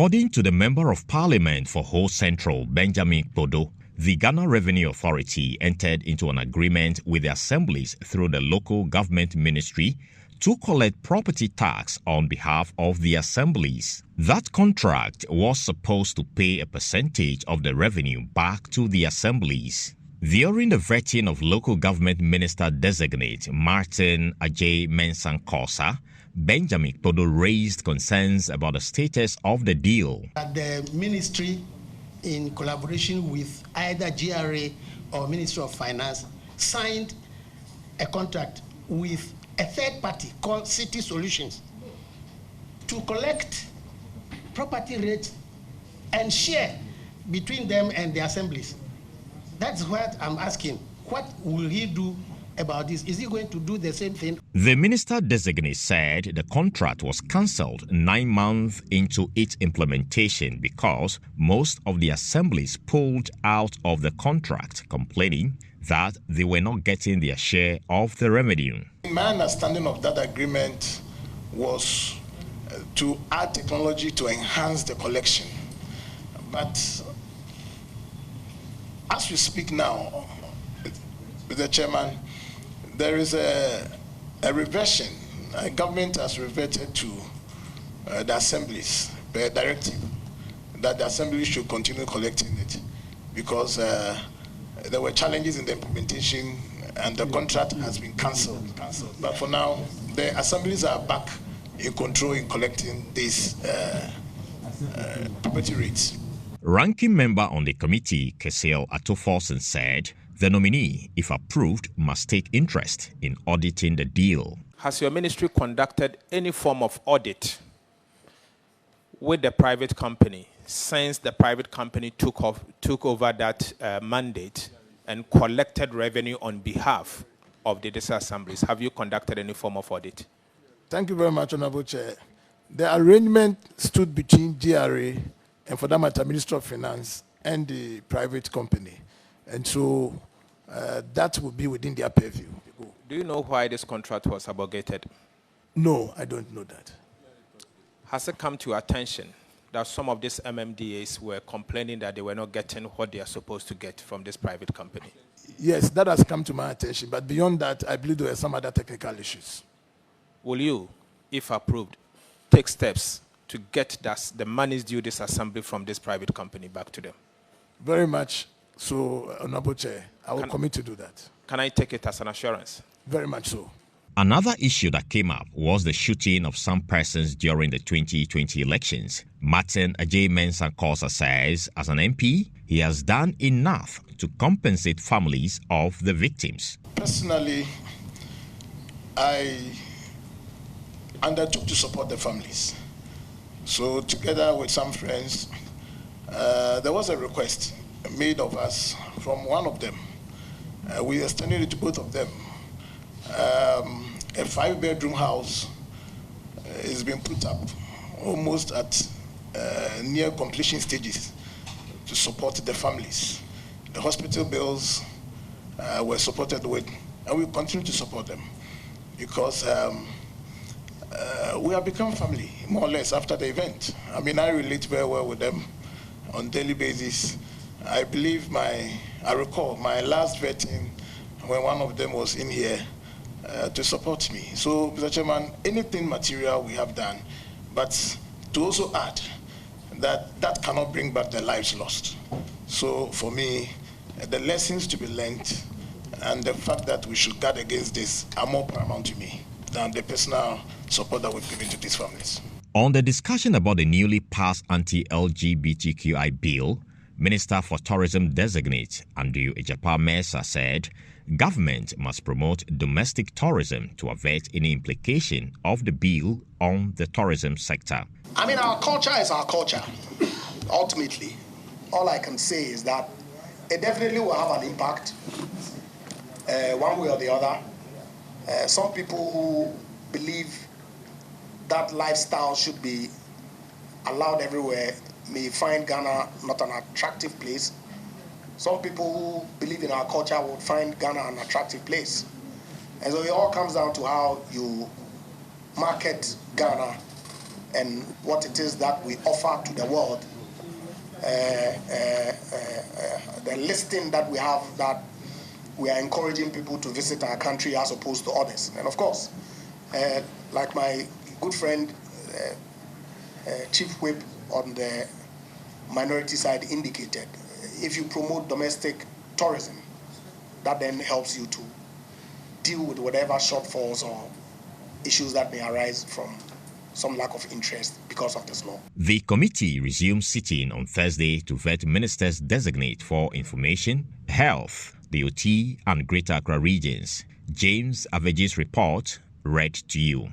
According to the Member of Parliament for Ho Central, Benjamin Podo, the Ghana Revenue Authority entered into an agreement with the assemblies through the local government ministry to collect property tax on behalf of the assemblies. That contract was supposed to pay a percentage of the revenue back to the assemblies. During the vetting of local government minister-designate Martin Adjei-Mensah, Benjamin Podo raised concerns about the status of the deal. The ministry, in collaboration with either GRA or Ministry of Finance, signed a contract with a third party called City Solutions to collect property rates and share between them and the assemblies. That's what I'm asking. What will he do about this? Is he going to do the same thing? The minister-designate said the contract was cancelled 9 months into its implementation because most of the assemblies pulled out of the contract, complaining that they were not getting their share of the revenue. My understanding of that agreement was to add technology to enhance the collection. But as we speak now, Mr. Chairman, there is a reversion. Government has reverted to the assemblies per directive that the assembly should continue collecting it because there were challenges in the implementation and the contract has been cancelled. But for now, the assemblies are back in control in collecting these property rates. Ranking member on the committee, Ato Forson, said the nominee, if approved, must take interest in auditing the deal. Has your ministry conducted any form of audit with the private company since the private company took over that mandate and collected revenue on behalf of the assemblies? Have you conducted any form of audit? Thank you very much, Honorable Chair. The arrangement stood between GRA and, for that matter, Ministry of Finance and the private company. And so that will be within their purview. Do you know why this contract was abrogated? No, I don't know that. Has it come to your attention that some of these MMDAs were complaining that they were not getting what they are supposed to get from this private company? Yes, that has come to my attention. But beyond that, I believe there were some other technical issues. Will you, if approved, take steps to get the monies due this assembly from this private company back to them? Very much so, Honorable Chair. I will commit to do that. Can I take it as an assurance? Very much so. Another issue that came up was the shooting of some persons during the 2020 elections. Martin Adjei-Mensah says, as an MP, he has done enough to compensate families of the victims. Personally, I undertook to support the families. So together with some friends, there was a request made of us from one of them. We extended it to both of them. A 5-bedroom house is being put up almost at near completion stages to support the families. The hospital bills were supported with, and we continue to support them because we have become family, more or less, after the event. I mean, I relate very well with them on a daily basis. I believe I recall my last vetting when one of them was in here to support me. So, Mr. Chairman, anything material we have done, but to also add that that cannot bring back the lives lost. So, for me, the lessons to be learned and the fact that we should guard against this are more paramount to me than the personal support that we've given to these families. On the discussion about the newly passed Anti-LGBTQI bill, Minister for Tourism designate Adjei-Mensah said government must promote domestic tourism to avert any implication of the bill on the tourism sector. I mean, our culture is our culture. Ultimately, all I can say is that it definitely will have an impact one way or the other. Some people who believe that lifestyle should be allowed everywhere may find Ghana not an attractive place. Some people who believe in our culture would find Ghana an attractive place. And so it all comes down to how you market Ghana and what it is that we offer to the world, the listing that we have, that we are encouraging people to visit our country as opposed to others. And of course, like my good friend, Chief Whip on the minority side indicated, if you promote domestic tourism, that then helps you to deal with whatever shortfalls or issues that may arise from some lack of interest because of this law. The committee resumed sitting on Thursday to vet ministers designate for information, health, the OT and Greater Accra regions. James Avej's report read to you.